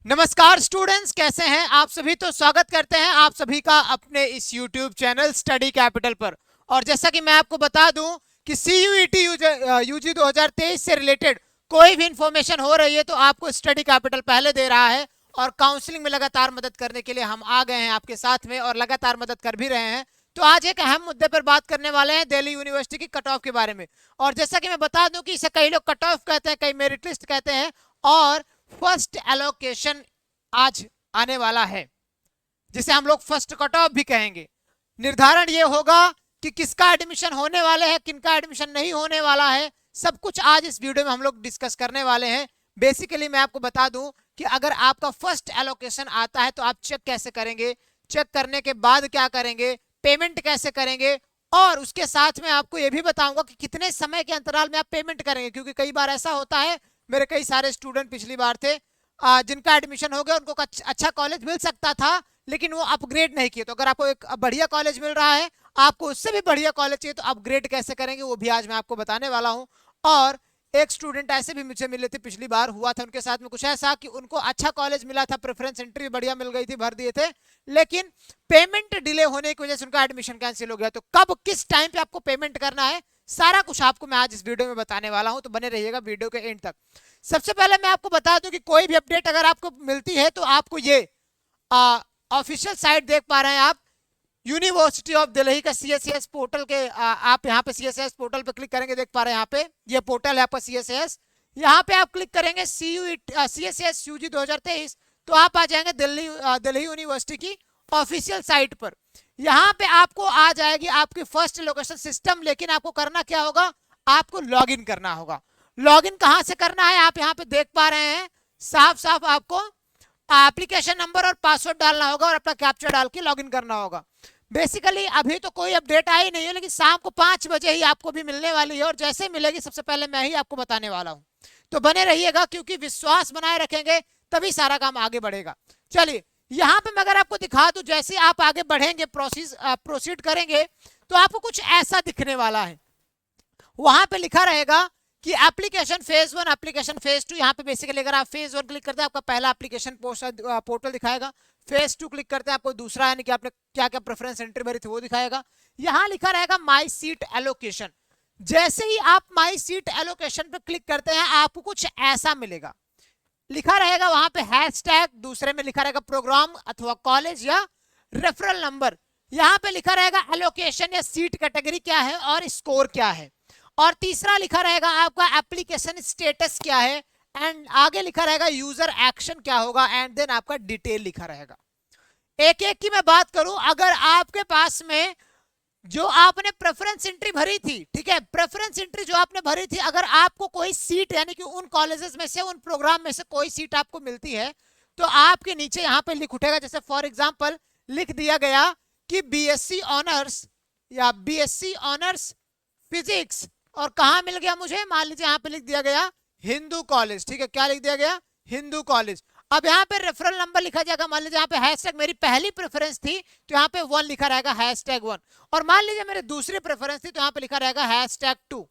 नमस्कार स्टूडेंट्स, कैसे हैं आप सभी। तो स्वागत करते हैं आप सभी का अपने इस YouTube चैनल स्टडी कैपिटल पर। और जैसा कि मैं आपको बता दूं कि CUET यूजी 2023 से रिलेटेड कोई भी इंफॉर्मेशन हो रही है तो आपको स्टडी कैपिटल पहले दे रहा है और काउंसलिंग में लगातार मदद करने के लिए हम आ गए हैं आपके साथ में और लगातार मदद कर भी रहे हैं। तो आज एक अहम मुद्दे पर बात करने वाले हैं, दिल्ली यूनिवर्सिटी की कट ऑफ के बारे में। और जैसा कि मैं बता दूं कि इसे कई लोग कट ऑफ कहते हैं, कई मेरिट लिस्ट कहते हैं और फर्स्ट एलोकेशन आज आने वाला है जिसे हम लोग फर्स्ट कट ऑफ भी कहेंगे। निर्धारण ये होगा कि किसका एडमिशन होने वाले हैं, किनका एडमिशन नहीं होने वाला है, सब कुछ आज इस वीडियो में हम लोग डिस्कस करने वाले हैं। बेसिकली मैं आपको बता दूं कि अगर आपका फर्स्ट एलोकेशन आता है तो आप चेक कैसे करेंगे, चेक करने के बाद क्या करेंगे, पेमेंट कैसे करेंगे, और उसके साथ में आपको ये भी बताऊंगा कि कितने समय के अंतराल में आप पेमेंट करेंगे। क्योंकि कई बार ऐसा होता है, मेरे कई सारे स्टूडेंट पिछली बार थे जिनका एडमिशन हो गया, उनको अच्छा कॉलेज मिल सकता था लेकिन वो अपग्रेड नहीं किए। तो अगर आपको एक बढ़िया कॉलेज मिल रहा है, आपको उससे भी बढ़िया कॉलेज चाहिए, तो अपग्रेड कैसे करेंगे वो भी आज मैं आपको बताने वाला हूं। और एक स्टूडेंट ऐसे भी मुझे मिले थे, पिछली बार हुआ था उनके साथ में कुछ ऐसा कि उनको अच्छा कॉलेज मिला था, प्रेफरेंस एंट्री बढ़िया मिल गई थी, भर दिए थे, लेकिन पेमेंट डिले होने की वजह से उनका एडमिशन कैंसिल हो गया। तो कब किस टाइम पे आपको पेमेंट करना है, सारा कुछ आपको मैं आज इस वीडियो में बताने वाला हूं, तो बने रहिएगा वीडियो के एंड तक। सबसे पहले मैं आपको बता दूं कि कोई भी अपडेट अगर आपको मिलती है तो आपको ये ऑफिशियल साइट देख पा रहे हैं आप, यूनिवर्सिटी ऑफ दिल्ली का CSAS पोर्टल के आप यहाँ पे CSAS पोर्टल पे क्लिक करेंगे, देख पा रहे हैं यहाँ पे ये पोर्टल है आपका CSAS। यहाँ पे आप क्लिक करेंगे CSAS UG 2023 तो आप आ जाएंगे दिल्ली यूनिवर्सिटी की ऑफिशियल साइट पर। यहाँ पे आपको आ जाएगी आपकी फर्स्ट लोकेशन सिस्टम, लेकिन आपको करना क्या होगा, आपको लॉग इन करना होगा। लॉग इन कहां से करना है, आप यहाँ पे देख पा रहे हैं साफ साफ, आपको एप्लीकेशन नंबर और पासवर्ड डालना होगा और अपना कैप्चा डाल के लॉग इन करना होगा। बेसिकली अभी तो कोई अपडेट आई नहीं है, लेकिन शाम को 5 बजे ही आपको भी मिलने वाली है और जैसे मिलेगी सबसे पहले मैं ही आपको बताने वाला हूं। तो बने रहिएगा, क्योंकि विश्वास बनाए रखेंगे तभी सारा काम आगे बढ़ेगा। चलिए यहाँ पे मैं अगर आपको दिखा दूं, जैसे आप आगे बढ़ेंगे, प्रोसीड करेंगे तो आपको कुछ ऐसा दिखने वाला है। वहां पे लिखा रहेगा कि एप्लीकेशन फेज 1, एप्लीकेशन फेज 2। यहाँ पे बेसिकली अगर आप फेज 1 क्लिक करते हैं आपका पहला एप्लीकेशन पोर्टल दिखाएगा, फेज 2 क्लिक करते हैं आपको दूसरा, यानी कि आपने क्या क्या प्रेफरेंस एंट्री भरी थी वो दिखाएगा। यहाँ लिखा रहेगा माई सीट एलोकेशन। जैसे ही आप माई सीट एलोकेशन पे क्लिक करते हैं आपको कुछ ऐसा मिलेगा, लिखा रहेगा वहां पे हैशटैग, दूसरे में लिखा रहेगा प्रोग्राम अथवा कॉलेज या रेफरल नंबर, यहाँ पे लिखा रहेगा एलोकेशन या सीट कैटेगरी क्या है और स्कोर क्या है, और तीसरा लिखा रहेगा आपका एप्लीकेशन स्टेटस क्या है, एंड आगे लिखा रहेगा यूजर एक्शन क्या होगा, एंड देन आपका डिटेल लिखा रहेगा। एक एक की मैं बात करूं, अगर आपके पास में जो आपने प्रेफरेंस एंट्री भरी थी, ठीक है, प्रेफरेंस एंट्री जो आपने भरी थी, अगर आपको कोई सीट यानी कि उन कॉलेजेस में से, उन प्रोग्राम में से कोई सीट आपको मिलती है तो आपके नीचे यहाँ पे लिख उठेगा, जैसे फॉर एग्जांपल लिख दिया गया कि BSc ऑनर्स या BSc ऑनर्स फिजिक्स, और कहां मिल गया मुझे, मान लीजिए यहाँ पे लिख दिया गया हिंदू कॉलेज, ठीक है, क्या लिख दिया गया, हिंदू कॉलेज। अब यहाँ पे रेफरल नंबर लिखा जाएगा, मान लीजिए यहाँ पे हैशटैग मेरी पहली प्रेफरेंस थी तो यहाँ पे 1 लिखा रहेगा, हैशटैग 1, और मान लीजिए मेरी दूसरी प्रेफरेंस थी तो यहाँ पे लिखा रहेगा हैशटैग 2,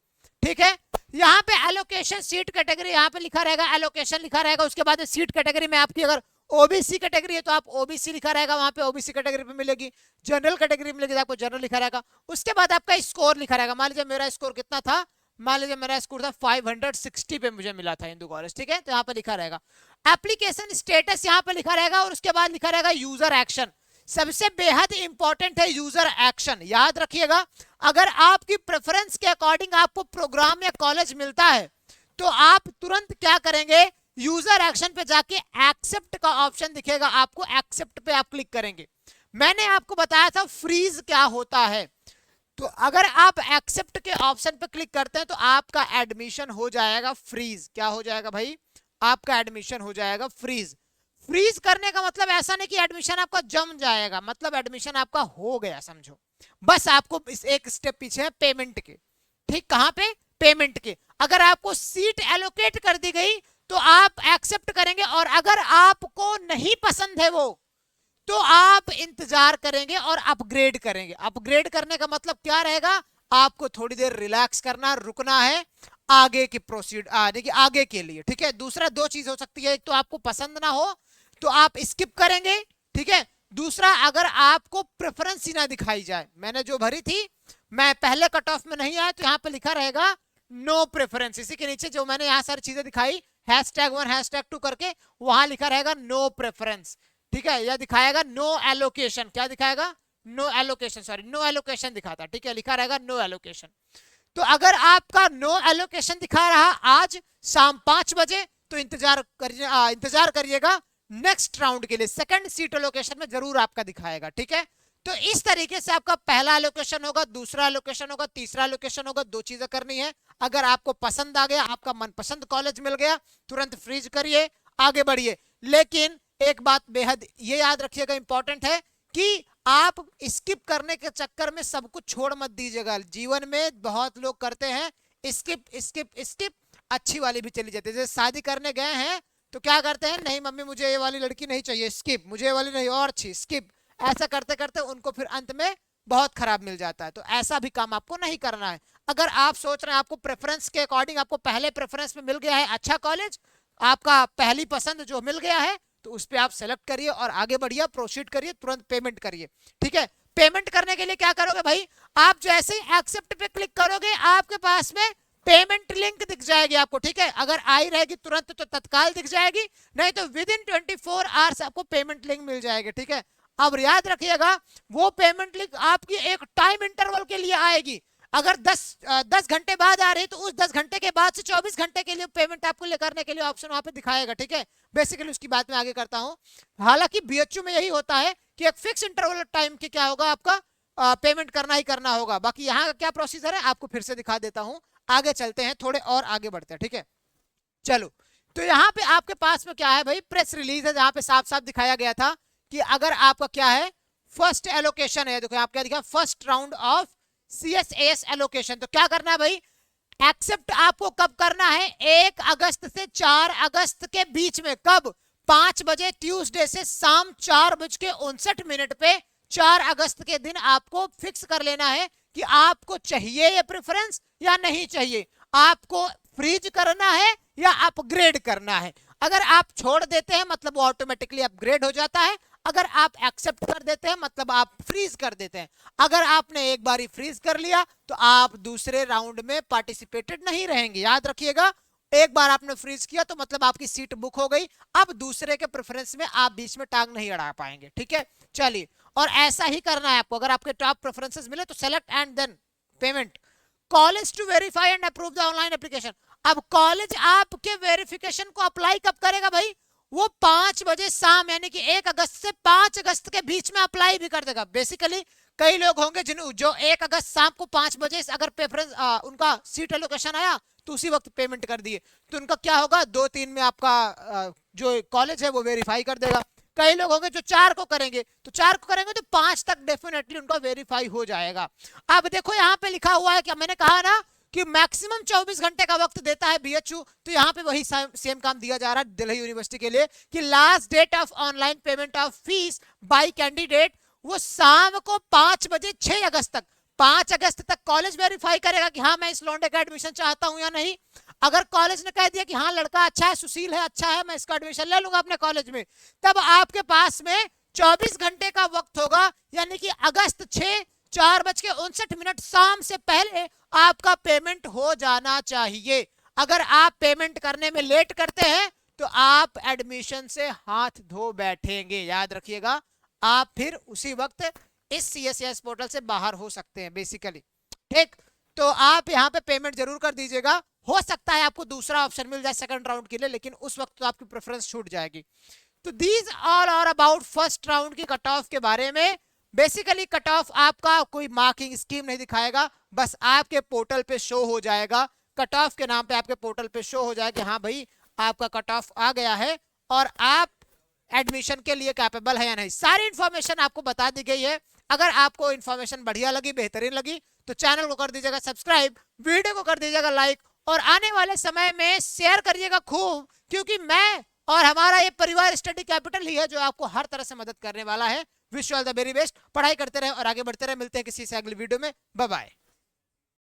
ठीक है। यहाँ पे एलोकेशन सीट कैटेगरी, यहाँ पे लिखा रहेगा एलोकेशन लिखा रहेगा, उसके बाद सीट कैटेगरी में आपकी अगर OBC कैटेगरी है तो आप OBC लिखा रहेगा, वहां पे OBC कैटेगरी पे मिलेगी, जनरल कैटेगरी मिलेगी तो आपको जनरल लिखा रहेगा, उसके बाद आपका स्कोर लिखा रहेगा। मान लीजिए मेरा स्कोर कितना था, मान लीजिए मेरा स्कोर था 560 पे मुझे मिला था हिंदू कॉलेज, ठीक है, तो यहाँ पे लिखा रहेगा एप्लीकेशन स्टेटस, यहाँ पे लिखा रहेगा, और उसके बाद लिखा रहेगा यूजर एक्शन। सबसे बेहद इंपॉर्टेंट है यूजर एक्शन, याद रखिएगा। अगर आपकी प्रेफरेंस के अकॉर्डिंग आपको प्रोग्राम या कॉलेज मिलता है तो आप तुरंत क्या करेंगे, यूजर एक्शन पे जाके एक्सेप्ट का ऑप्शन दिखेगा आपको, एक्सेप्ट पे आप क्लिक करेंगे। मैंने आपको बताया था फ्रीज क्या होता है, तो अगर आप एक्सेप्ट के ऑप्शन पे क्लिक करते हैं तो आपका एडमिशन हो जाएगा फ्रीज। क्या हो जाएगा भाई, आपका एडमिशन हो जाएगा फ्रीज। फ्रीज करने का मतलब ऐसा नहीं कि एडमिशन आपका जम जाएगा, मतलब एडमिशन आपका हो गया समझो, बस आपको इस एक स्टेप पीछे है पेमेंट के, ठीक, कहां पे, पेमेंट के। अगर आपको सीट एलोकेट कर दी गई तो आप एक्सेप्ट करेंगे, और अगर आपको नहीं पसंद है वो तो आप इंतजार करेंगे और अपग्रेड करेंगे। अपग्रेड करने का मतलब क्या रहेगा, आपको थोड़ी देर रिलैक्स करना, रुकना है आगे की प्रोसीड आने की आगे के लिए, ठीक है। दूसरा 2 चीज हो सकती है, एक तो आपको पसंद ना हो तो आप स्किप करेंगे, ठीक है। दूसरा, अगर आपको प्रेफरेंस ही ना दिखाई जाए, मैंने जो भरी थी मैं पहले कट ऑफ में नहीं आया तो यहाँ पे लिखा रहेगा नो प्रेफरेंस। इसी के नीचे जो मैंने यहाँ सारी चीजें दिखाई #1 #2 करके, वहां लिखा रहेगा नो प्रेफरेंस, ठीक है। यह दिखाएगा नो एलोकेशन, क्या दिखाएगा, no allocation, sorry no allocation दिखाता, ठीक है, लिखा रहेगा नो एलोकेशन। तो अगर आपका नो एलोकेशन दिखा रहा आज शाम 5 बजे तो इंतजार करिएगा नेक्स्ट राउंड के लिए, सेकंड सीट एलोकेशन में जरूर आपका दिखाएगा, ठीक है। तो इस तरीके से आपका पहला एलोकेशन होगा, दूसरा एलोकेशन होगा, तीसरा एलोकेशन होगा। 2 चीजें करनी है। अगर आपको पसंद आ गया, आपका मनपसंद कॉलेज मिल गया, तुरंत फ्रीज करिए, आगे बढ़िए। लेकिन एक बात बेहद ये याद रखिएगा, इंपॉर्टेंट है कि आप स्किप करने के चक्कर में सब कुछ छोड़ मत दीजिएगा। जीवन में बहुत लोग करते हैं स्किप स्किप स्किप, अच्छी वाली भी चली जाती है। जैसे शादी करने गए हैं तो क्या करते हैं, नहीं मम्मी मुझे ये वाली लड़की नहीं चाहिए, स्किप, मुझे ये वाली नहीं और अच्छी, स्किप। ऐसा करते करते उनको फिर अंत में बहुत खराब मिल जाता है। तो ऐसा भी काम आपको नहीं करना है। अगर आप सोच रहे हैं आपको प्रेफरेंस के अकॉर्डिंग, आपको पहले प्रेफरेंस में मिल गया है अच्छा कॉलेज, आपका पहली पसंद जो मिल गया है, तो उस पर आप सेलेक्ट करिए और आगे बढ़िए, प्रोसीड करिए, तुरंत पेमेंट करिए, ठीक है। पेमेंट करने के लिए क्या करोगे भाई, आप जैसे ही एक्सेप्ट पे क्लिक करोगे आपके पास में पेमेंट लिंक दिख जाएगी आपको, ठीक है। अगर आई रहेगी तुरंत तो तत्काल दिख जाएगी, नहीं तो विद इन 24 आवर्स आपको पेमेंट लिंक मिल जाएगी, ठीक है। अब याद रखिएगा वो पेमेंट लिंक आपकी एक टाइम इंटरवल के लिए आएगी। अगर 10 घंटे बाद आ रही है तो उस 10 घंटे के बाद से 24 घंटे के लिए पेमेंट आपको करने के लिए ऑप्शन वहां पे दिखाएगा, ठीक है। बेसिकली उसकी बात मैं आगे करता हूं। हालांकि बीएचयू में यही होता है कि एक फिक्स इंटरवल टाइम के क्या होगा, आपका पेमेंट करना ही करना होगा। बाकी यहाँ का क्या प्रोसीजर है आपको फिर से दिखा देता हूँ। आगे चलते हैं, थोड़े और आगे बढ़ते हैं, ठीक है। चलो, तो यहाँ पे आपके पास में क्या है भाई, प्रेस रिलीज है, जहां पे साफ साफ दिखाया गया था कि अगर आपका क्या है फर्स्ट एलोकेशन है, देखो आप क्या दिखा, first round of CSAS allocation. तो क्या करना है भाई, एक्सेप्ट आपको कब करना है, 1 अगस्त से 4 अगस्त के बीच में। कब, 5 बजे ट्यूसडे से शाम 4:59 पे 4 अगस्त के दिन आपको फिक्स कर लेना है कि आपको चाहिए ये प्रेफरेंस या नहीं चाहिए, आपको फ्रीज करना है या अपग्रेड करना है। अगर आप छोड़ देते हैं मतलब वो ऑटोमेटिकली अपग्रेड हो जाता है, अगर आप एक्सेप्ट कर देते हैं मतलब आप फ्रीज कर देते हैं। अगर आपने एक बार फ्रीज कर लिया तो आप दूसरे राउंड में पार्टिसिपेटेड नहीं रहेंगे, याद रखिएगा। एक बार आपने फ्रीज किया तो मतलब आपकी सीट बुक हो गई, अब दूसरे के प्रेफरेंस में आप बीच में टांग नहीं अड़ा पाएंगे, ठीक है। चलिए, और ऐसा ही करना है आपको। अगर आपके टॉप प्रेफरेंसेस मिले तो select and then payment, college to verify and approve the online application. अब कॉलेज आपके वेरिफिकेशन को अप्लाई कब करेगा भाई, वो 5 बजे शाम, यानी कि 1 अगस्त से 5 अगस्त के बीच में अप्लाई भी कर देगा। बेसिकली कई लोग होंगे जो 1 अगस्त शाम को 5 बजे अगर प्रेफरेंस उनका सीट एलोकेशन आया तो उसी वक्त पेमेंट कर दिए, तो उनका क्या होगा, 2-3 में आपका जो कॉलेज है वो वेरीफाई कर देगा। कई लोग होंगे जो 4 को करेंगे, तो 4 को करेंगे तो 5 तक डेफिनेटली उनका वेरीफाई हो जाएगा। अब देखो यहाँ पे लिखा हुआ है कि मैंने कहा ना कि मैक्सिमम 24 घंटे का वक्त देता है बीएचयू, तो यहाँ पे वही सेम काम दिया जा रहा है दिल्ली यूनिवर्सिटी के लिए कि last date of online payment of fees by candidate वो शाम को 5 बजे 6 अगस्त तक। 5 अगस्त तक कॉलेज वेरीफाई करेगा कि हाँ मैं इस लौंडे का एडमिशन चाहता हूं या नहीं। अगर कॉलेज ने कह दिया कि हाँ लड़का अच्छा है, सुशील है, अच्छा है, मैं इसका एडमिशन ले लूंगा अपने कॉलेज में, तब आपके पास में 24 घंटे का वक्त होगा, यानी कि अगस्त 4:59 शाम से पहले आपका पेमेंट हो जाना चाहिए। अगर आप पेमेंट करने में लेट करते हैं तो आप एडमिशन से हाथ धो बैठेंगे, याद रखिएगा। आप फिर उसी वक्त इस CSAS पोर्टल से बाहर हो सकते हैं बेसिकली, ठीक। तो आप यहाँ पे पेमेंट जरूर कर दीजिएगा। हो सकता है आपको दूसरा ऑप्शन मिल जाए सेकंड राउंड के लिए, लेकिन उस वक्त तो आपकी प्रेफरेंस छूट जाएगी। तो these all are about first round की कट ऑफ के बारे में। बेसिकली कट ऑफ आपका कोई मार्किंग स्कीम नहीं दिखाएगा, बस आपके पोर्टल पे शो हो जाएगा, कट ऑफ के नाम पे आपके पोर्टल पे शो हो जाएगा हाँ भाई आपका कट ऑफ आ गया है और आप एडमिशन के लिए कैपेबल है या नहीं। सारी इंफॉर्मेशन आपको बता दी गई है। अगर आपको इंफॉर्मेशन बढ़िया लगी, बेहतरीन लगी, तो चैनल को कर दीजिएगा सब्सक्राइब, वीडियो को कर दीजिएगा लाइक और आने वाले समय में शेयर करिएगा खूब, क्योंकि मैं और हमारा ये परिवार स्टडी कैपिटल ही है जो आपको हर तरह से मदद करने वाला है। Wish you all the very best, पढ़ाई करते रहे और आगे बढ़ते रहे। मिलते हैं किसी से अगली वीडियो में, बाय बाय।